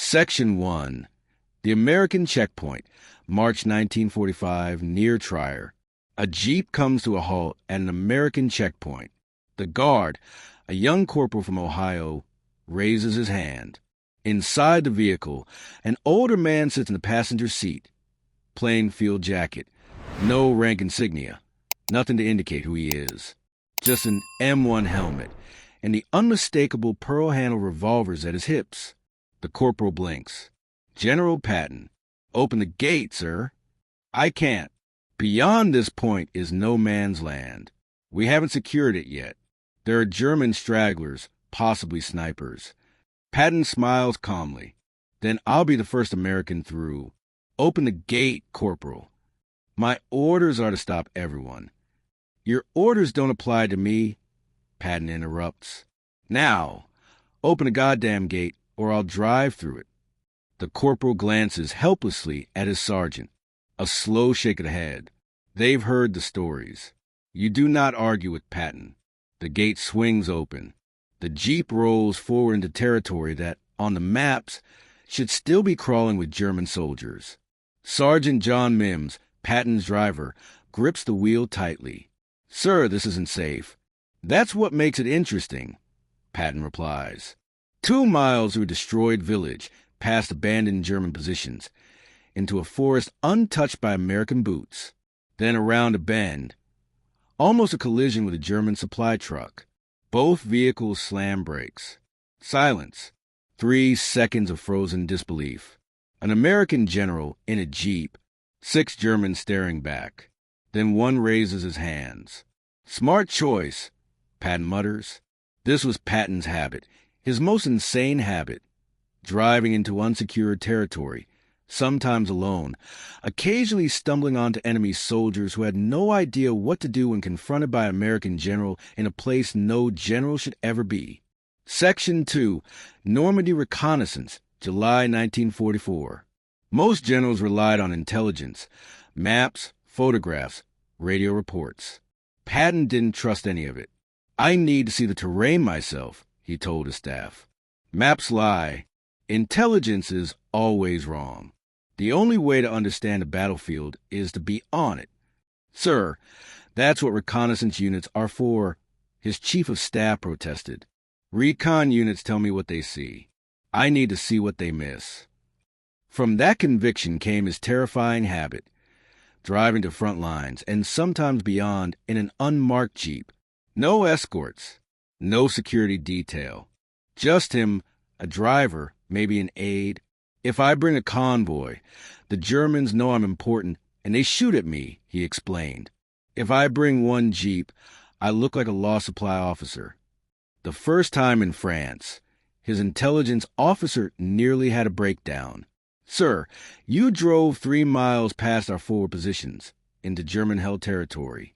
Section 1. The American Checkpoint, March 1945, near Trier. A jeep comes to a halt at an American checkpoint. The guard, a young corporal from Ohio, raises his hand. Inside the vehicle, an older man sits in the passenger seat. Plain field jacket. No rank insignia. Nothing to indicate who he is. Just an M1 helmet and the unmistakable pearl-handled revolvers at his hips. The corporal blinks. General Patton. Open the gate, sir. I can't. Beyond this point is no man's land. We haven't secured it yet. There are German stragglers, possibly snipers. Patton smiles calmly. Then I'll be the first American through. Open the gate, Corporal. My orders are to stop everyone. Your orders don't apply to me, Patton interrupts. Now, open the goddamn gate or I'll drive through it. The corporal glances helplessly at his sergeant. A slow shake of the head. They've heard the stories. You do not argue with Patton. The gate swings open. The jeep rolls forward into territory that, on the maps, should still be crawling with German soldiers. Sergeant John Mims, Patton's driver, grips the wheel tightly. Sir, this isn't safe. That's what makes it interesting, Patton replies. 2 miles through a destroyed village, past abandoned German positions, into a forest untouched by American boots, then around a bend. Almost a collision with a German supply truck. Both vehicles slam brakes. Silence. 3 seconds of frozen disbelief. An American general in a jeep. 6 Germans staring back. Then one raises his hands. Smart choice, Patton mutters. This was Patton's habit, his most insane habit. Driving into unsecured territory, sometimes alone, occasionally stumbling onto enemy soldiers who had no idea what to do when confronted by an American general in a place no general should ever be. Section 2. Normandy Reconnaissance, July 1944. Most generals relied on intelligence, maps, photographs, radio reports. Patton didn't trust any of it. I need to see the terrain myself, he told his staff. Maps lie. Intelligence is always wrong. The only way to understand a battlefield is to be on it. Sir, that's what reconnaissance units are for, his chief of staff protested. Recon units tell me what they see. I need to see what they miss. From that conviction came his terrifying habit, driving to front lines and sometimes beyond in an unmarked jeep. No escorts, no security detail. Just him, a driver, maybe an aide. If I bring a convoy, the Germans know I'm important and they shoot at me, he explained. If I bring one jeep, I look like a law supply officer. The first time in France, his intelligence officer nearly had a breakdown. Sir, you drove 3 miles past our forward positions, into German-held territory.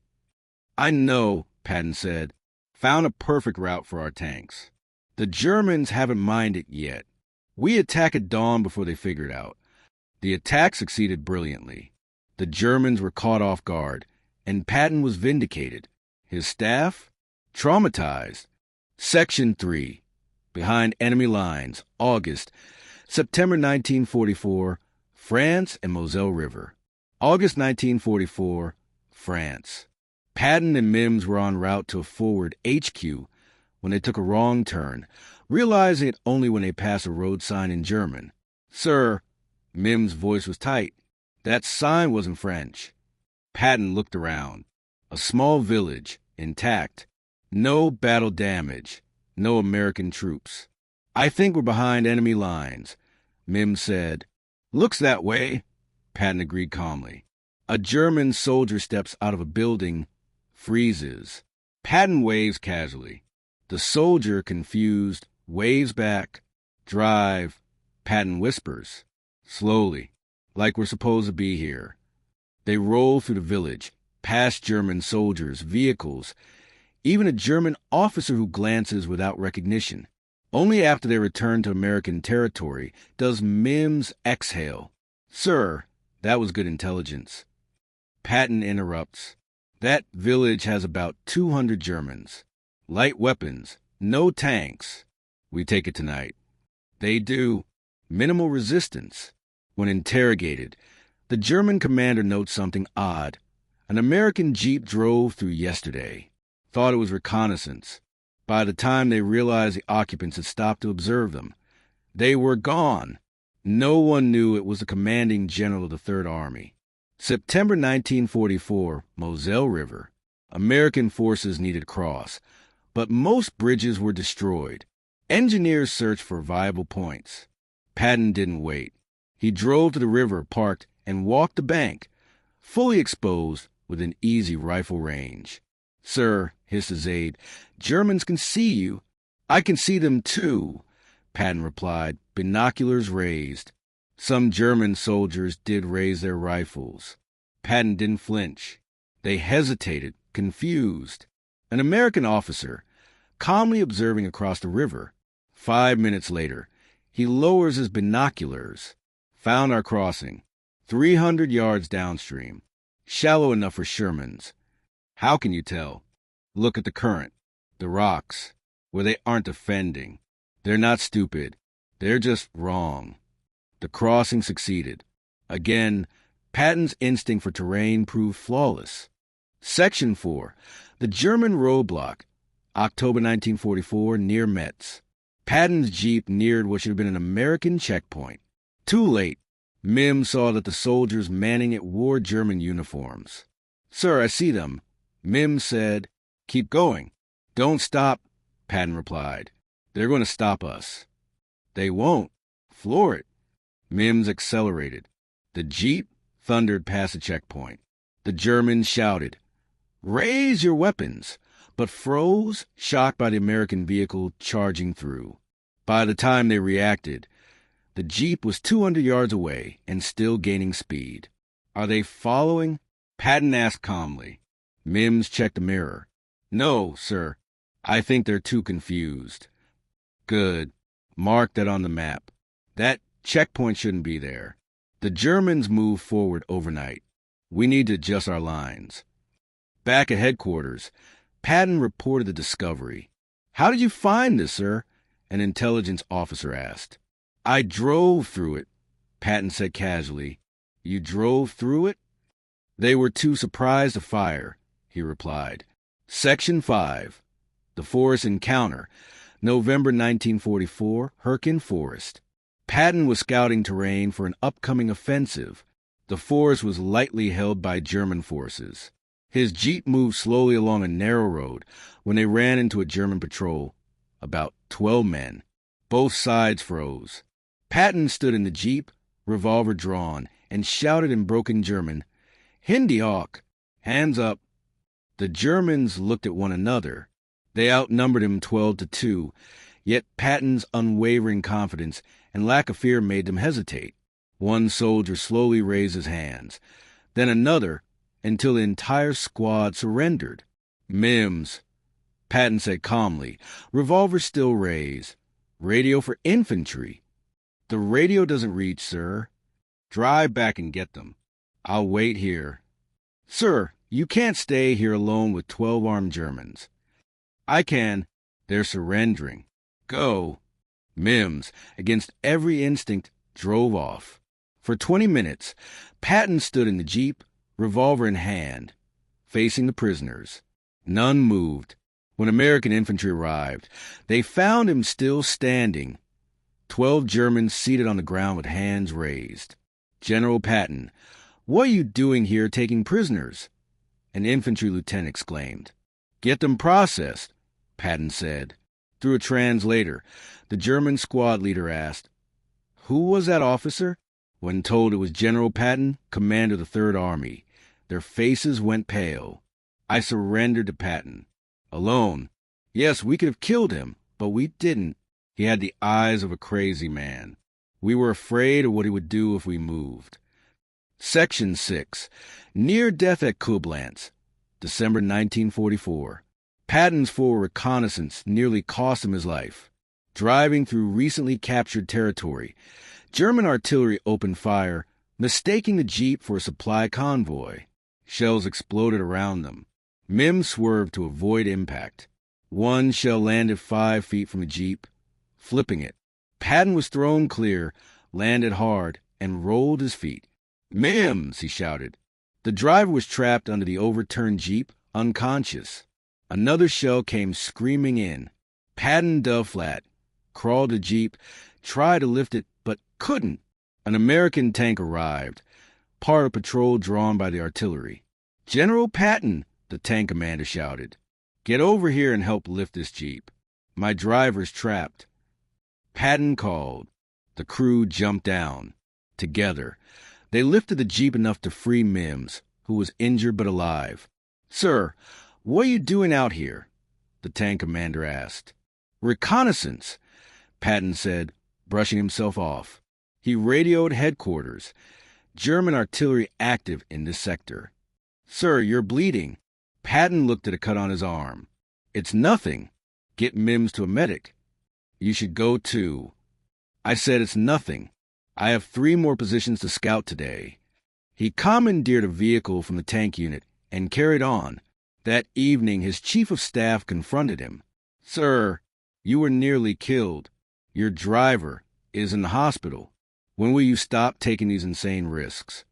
I know, Patton said. Found a perfect route for our tanks. The Germans haven't mined it yet. We attack at dawn before they figure it out. The attack succeeded brilliantly. The Germans were caught off guard, and Patton was vindicated. His staff? Traumatized. Section 3. Behind enemy lines, August, September 1944, France and Moselle River. August 1944, France. Patton and Mims were en route to a forward HQ when they took a wrong turn, realizing it only when they passed a road sign in German. Sir, Mims' voice was tight. That sign wasn't French. Patton looked around. A small village, intact. No battle damage. No American troops. I think we're behind enemy lines, Mims said. Looks that way, Patton agreed calmly. A German soldier steps out of a building, freezes. Patton waves casually. The soldier, confused, waves back. Drive. Patton whispers. Slowly, like we're supposed to be here. They roll through the village, past German soldiers, vehicles, even a German officer who glances without recognition. Only after they return to American territory does Mims exhale. Sir, that was good intelligence. Patton interrupts. That village has about 200 Germans. Light weapons, no tanks. We take it tonight. They do. Minimal resistance. When interrogated, the German commander notes something odd. An American jeep drove through yesterday. Thought it was reconnaissance. By the time they realized the occupants had stopped to observe them, they were gone. No one knew it was the commanding general of the Third Army. September 1944, Moselle River. American forces needed to cross, but most bridges were destroyed. Engineers searched for viable points. Patton didn't wait. He drove to the river, parked, and walked the bank, fully exposed within easy rifle range. "Sir," hissed his aide, "Germans can see you." "I can see them too," Patton replied, binoculars raised. Some German soldiers did raise their rifles. Patton didn't flinch. They hesitated, confused. An American officer, calmly observing across the river. 5 minutes later, he lowers his binoculars. "Found our crossing. 300 yards downstream. Shallow enough for Shermans." "How can you tell?" "Look at the current. The rocks, where they aren't defending. They're not stupid. They're just wrong." The crossing succeeded. Again, Patton's instinct for terrain proved flawless. Section 4. The German roadblock. October 1944, near Metz. Patton's jeep neared what should have been an American checkpoint. Too late. Mim saw that the soldiers manning it wore German uniforms. "Sir, I see them." Mim said, "Keep going." "Don't stop," Patton replied. "They're going to stop us." "They won't. Floor it." Mims accelerated. The jeep thundered past the checkpoint. The Germans shouted, "Raise your weapons," but froze, shocked by the American vehicle charging through. By the time they reacted, the jeep was 200 yards away and still gaining speed. "Are they following?" Patton asked calmly. Mims checked the mirror. "No, sir. I think they're too confused." "Good. Mark that on the map. That checkpoint shouldn't be there. The Germans moved forward overnight. We need to adjust our lines." Back at headquarters, Patton reported the discovery. "How did you find this, sir?" an intelligence officer asked. "I drove through it," Patton said casually. "You drove through it?" "They were too surprised to fire," he replied. Section 5. The Forest Encounter. November 1944, Herkin Forest. Patton was scouting terrain for an upcoming offensive. The forest was lightly held by German forces. His jeep moved slowly along a narrow road when they ran into a German patrol, about 12 men. Both sides froze. Patton stood in the jeep, revolver drawn, and shouted in broken German, "Hindi auch! Hands up!" The Germans looked at one another. They outnumbered him 12-2, yet Patton's unwavering confidence and lack of fear made them hesitate. One soldier slowly raised his hands, then another, until the entire squad surrendered. "Mims," Patton said calmly, revolver still raised. "Radio for infantry." "The radio doesn't reach, sir." "Drive back and get them. I'll wait here." "Sir, you can't stay here alone with 12 armed Germans." "I can." "They're surrendering." "Go." Mims, against every instinct, drove off. For 20 minutes, Patton stood in the jeep, revolver in hand, facing the prisoners. None moved. When American infantry arrived, they found him still standing. 12 Germans seated on the ground with hands raised. "General Patton, what are you doing here taking prisoners?" An infantry lieutenant exclaimed. "Get them processed," Patton said. Through a translator, the German squad leader asked, "Who was that officer?" When told it was General Patton, commander of the Third Army, their faces went pale. "I surrendered to Patton." "Alone?" "Yes, we could have killed him, but we didn't. He had the eyes of a crazy man. We were afraid of what he would do if we moved." Section 6. Near death at Koblenz, December 1944. Patton's forward reconnaissance nearly cost him his life. Driving through recently captured territory, German artillery opened fire, mistaking the jeep for a supply convoy. Shells exploded around them. Mims swerved to avoid impact. One shell landed 5 feet from the jeep, flipping it. Patton was thrown clear, landed hard, and rolled his feet. "Mims!" he shouted. The driver was trapped under the overturned Jeep, unconscious. Another shell came screaming in. Patton dove flat, crawled to Jeep, tried to lift it, but couldn't. An American tank arrived, part of patrol drawn by the artillery. "General Patton," the tank commander shouted. "Get over here and help lift this Jeep. My driver's trapped." Patton called. The crew jumped down. Together, they lifted the Jeep enough to free Mims, who was injured but alive. "Sir, what are you doing out here?" the tank commander asked. "Reconnaissance," Patton said, brushing himself off. He radioed headquarters. "German artillery active in this sector." "Sir, you're bleeding." Patton looked at a cut on his arm. "It's nothing. Get Mims to a medic." "You should go too." "I said it's nothing. I have 3 more positions to scout today." He commandeered a vehicle from the tank unit and carried on. That evening, his chief of staff confronted him. "Sir, you were nearly killed. Your driver is in the hospital. When will you stop taking these insane risks?"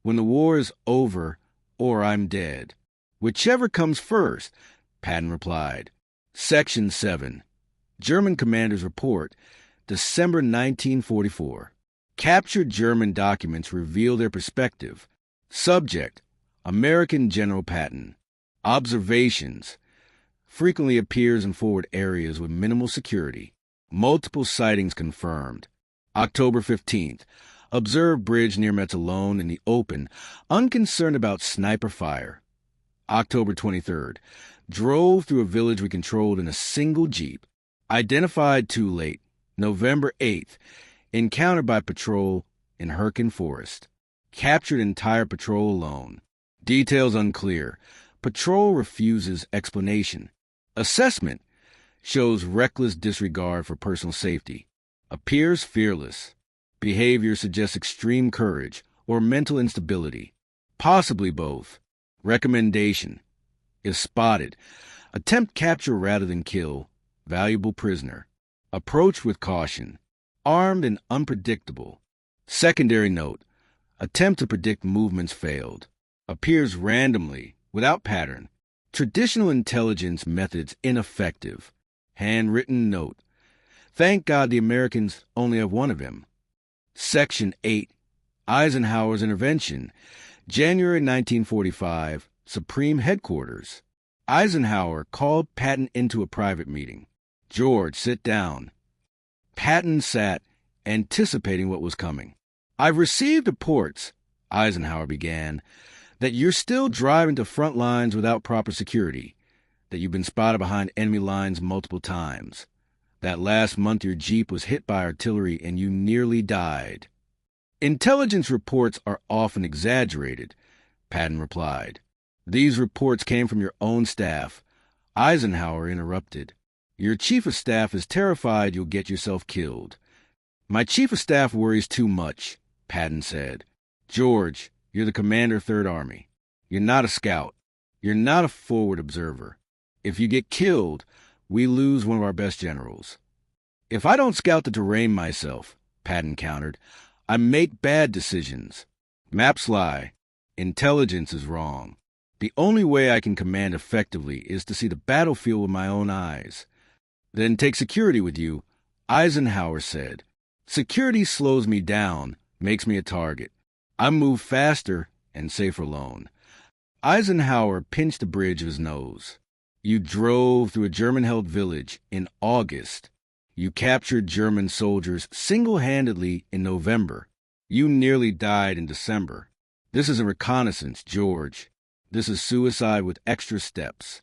"When the war is over, or I'm dead. Whichever comes first," Patton replied. Section 7. German Commander's Report, December 1944. Captured German documents reveal their perspective. Subject: American General Patton. Observations: frequently appears in forward areas with minimal security. Multiple sightings confirmed. October 15th. Observed bridge near Metz alone in the open, unconcerned about sniper fire. October 23rd. Drove through a village we controlled in a single Jeep. Identified too late. November 8th. Encountered by patrol in Herkin Forest. Captured entire patrol alone. Details unclear. Patrol refuses explanation. Assessment: shows reckless disregard for personal safety. Appears fearless. Behavior suggests extreme courage or mental instability. Possibly both. Recommendation: if spotted, attempt capture rather than kill. Valuable prisoner. Approach with caution. Armed and unpredictable. Secondary note: attempt to predict movements failed. Appears randomly, without pattern. Traditional intelligence methods ineffective. Handwritten note: thank God the Americans only have one of him. Section 8. Eisenhower's Intervention. January 1945. Supreme Headquarters. Eisenhower called Patton into a private meeting. "George, sit down." Patton sat, anticipating what was coming. "I've received reports," Eisenhower began, "that you're still driving to front lines without proper security, that you've been spotted behind enemy lines multiple times, that last month your Jeep was hit by artillery and you nearly died." "Intelligence reports are often exaggerated," Patton replied. "These reports came from your own staff." Eisenhower interrupted. "Your chief of staff is terrified you'll get yourself killed." "My chief of staff worries too much," Patton said. "George, you're the commander of Third Army. You're not a scout. You're not a forward observer. If you get killed, we lose one of our best generals." "If I don't scout the terrain myself," Patton countered, "I make bad decisions. Maps lie. Intelligence is wrong. The only way I can command effectively is to see the battlefield with my own eyes." "Then take security with you," Eisenhower said. "Security slows me down, makes me a target. I move faster and safer alone." Eisenhower pinched the bridge of his nose. "You drove through a German-held village in August. You captured German soldiers single-handedly in November. You nearly died in December. This isn't reconnaissance, George. This is suicide with extra steps."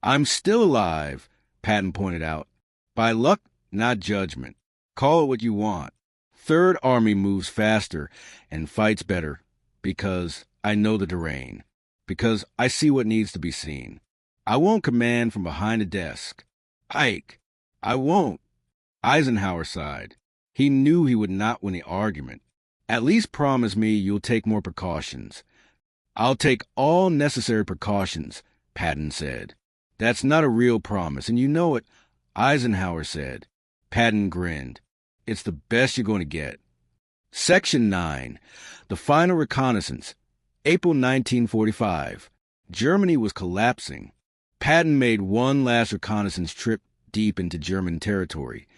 "I'm still alive," Patton pointed out. "By luck, not judgment. Call it what you want. Third Army moves faster and fights better because I know the terrain, because I see what needs to be seen. I won't command from behind a desk. Ike, I won't." Eisenhower sighed. He knew he would not win the argument. "At least promise me you'll take more precautions." "I'll take all necessary precautions," Patton said. "That's not a real promise, and you know it," Eisenhower said. Patton grinned. It's the best you're going to get. Section 9. The Final Reconnaissance. April 1945. Germany was collapsing. Patton made one last reconnaissance trip deep into German territory,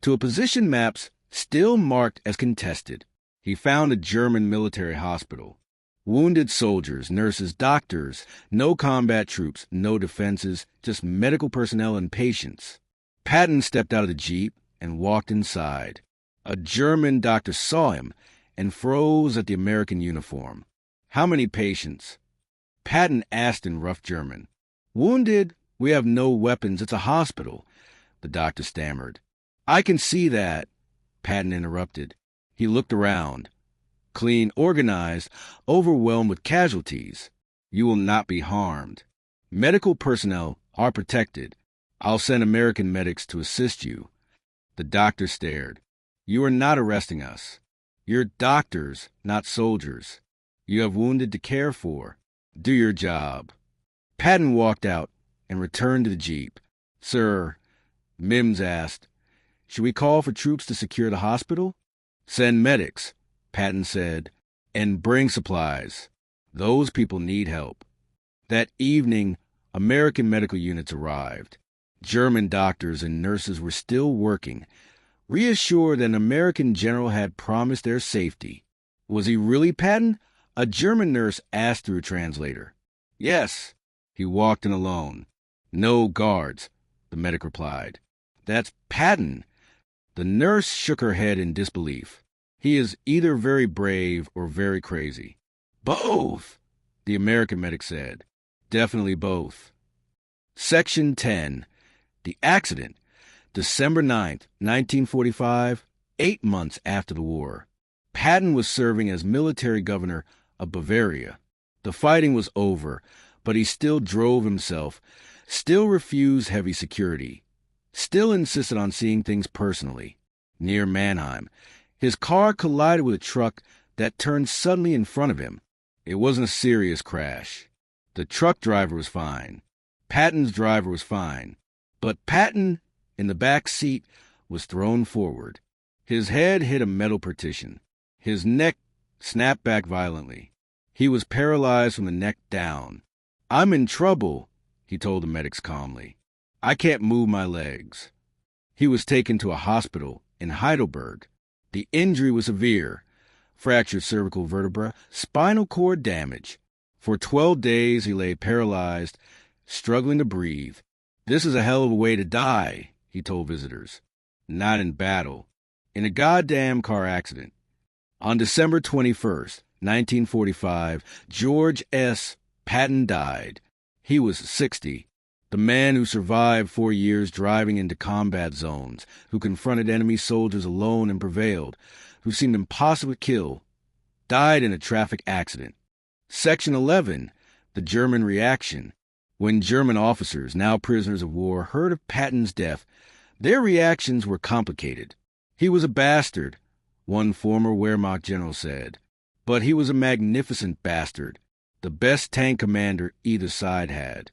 to a position maps still marked as contested. He found a German military hospital. Wounded soldiers, nurses, doctors, no combat troops, no defenses, just medical personnel and patients. Patton stepped out of the jeep and walked inside. A German doctor saw him and froze at the American uniform. "How many patients?" Patton asked in rough German. "Wounded? We have no weapons. It's a hospital," the doctor stammered. "I can see that," Patton interrupted. He looked around. Clean, organized, overwhelmed with casualties. "You will not be harmed. Medical personnel are protected. I'll send American medics to assist you." The doctor stared. "You are not arresting us. You're doctors, not soldiers. You have wounded to care for. Do your job." Patton walked out and returned to the jeep. "Sir," Mims asked, "should we call for troops to secure the hospital?" "Send medics," Patton said, "and bring supplies. Those people need help." That evening, American medical units arrived. German doctors and nurses were still working, reassured that an American general had promised their safety. Was he really Patton? A German nurse asked through a translator. "Yes." He walked in alone. "No guards," the medic replied. "That's Patton." The nurse shook her head in disbelief. "He is either very brave or very crazy." "Both," the American medic said. "Definitely both." Section 10. The accident. December 9th, 1945, 8 months after the war. Patton was serving as military governor of Bavaria. The fighting was over, but he still drove himself, still refused heavy security, still insisted on seeing things personally. Near Mannheim, his car collided with a truck that turned suddenly in front of him. It wasn't a serious crash. The truck driver was fine. Patton's driver was fine. But Patton, in the back seat, was thrown forward. His head hit a metal partition. His neck snapped back violently. He was paralyzed from the neck down. "I'm in trouble," he told the medics calmly. "I can't move my legs." He was taken to a hospital in Heidelberg. The injury was severe. Fractured cervical vertebra, spinal cord damage. For 12 days he lay paralyzed, struggling to breathe. "This is a hell of a way to die," he told visitors. "Not in battle. In a goddamn car accident." On December 21st, 1945, George S. Patton died. He was 60. The man who survived 4 years driving into combat zones, who confronted enemy soldiers alone and prevailed, who seemed impossible to kill, died in a traffic accident. Section 11. The German reaction. When German officers, now prisoners of war, heard of Patton's death, their reactions were complicated. "He was a bastard," one former Wehrmacht general said. "But he was a magnificent bastard, the best tank commander either side had."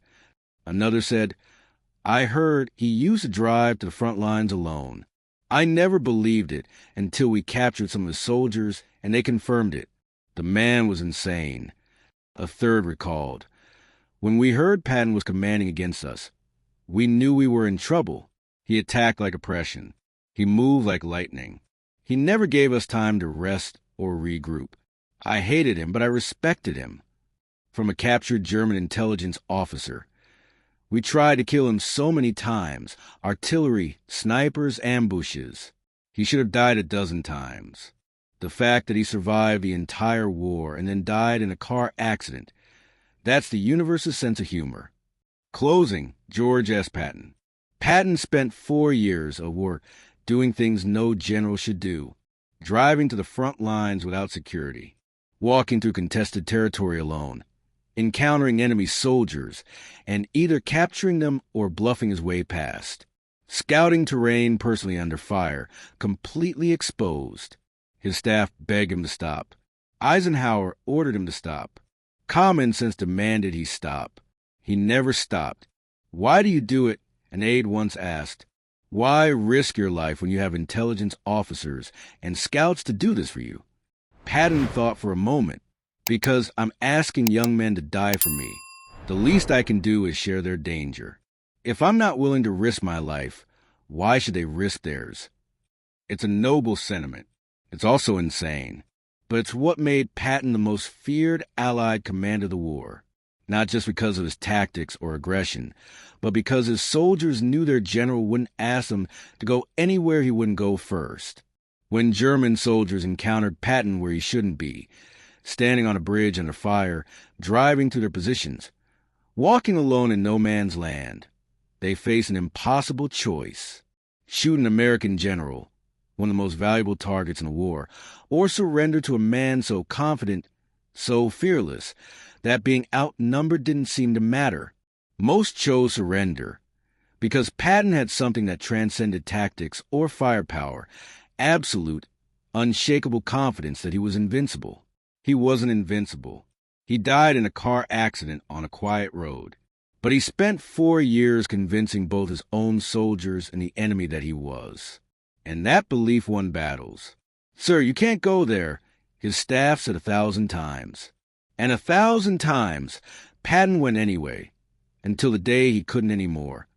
Another said, "I heard he used to drive to the front lines alone. I never believed it until we captured some of the soldiers and they confirmed it. The man was insane." A third recalled, "When we heard Patton was commanding against us, we knew we were in trouble. He attacked like oppression. He moved like lightning. He never gave us time to rest or regroup. I hated him, but I respected him." From a captured German intelligence officer, "We tried to kill him so many times. Artillery, snipers, ambushes. He should have died a dozen times. The fact that he survived the entire war and then died in a car accident, that's the universal sense of humor." Closing, George S. Patton. Patton spent 4 years of work doing things no general should do, driving to the front lines without security, walking through contested territory alone, encountering enemy soldiers, and either capturing them or bluffing his way past, scouting terrain personally under fire, completely exposed. His staff begged him to stop. Eisenhower ordered him to stop. Common sense demanded he stop. He never stopped. "Why do you do it?" an aide once asked. Why risk your life when you have intelligence officers and scouts to do this for you? Patton thought for a moment. Because I'm asking young men to die for me. The least I can do is share their danger. If I'm not willing to risk my life, why should they risk theirs? It's a noble sentiment. It's also insane. But it's what made Patton the most feared Allied commander of the war. Not just because of his tactics or aggression, but because his soldiers knew their general wouldn't ask them to go anywhere he wouldn't go first. When German soldiers encountered Patton where he shouldn't be, standing on a bridge under fire, driving to their positions, walking alone in no man's land, they face an impossible choice: shoot an American general, one of the most valuable targets in the war, or surrender to a man so confident, so fearless, that being outnumbered didn't seem to matter. Most chose surrender, because Patton had something that transcended tactics or firepower, absolute, unshakable confidence that he was invincible. He wasn't invincible. He died in a car accident on a quiet road. But he spent 4 years convincing both his own soldiers and the enemy that he was. And that belief won battles. "Sir, you can't go there," his staff said 1,000 times. And 1,000 times, Patton went anyway, until the day he couldn't anymore.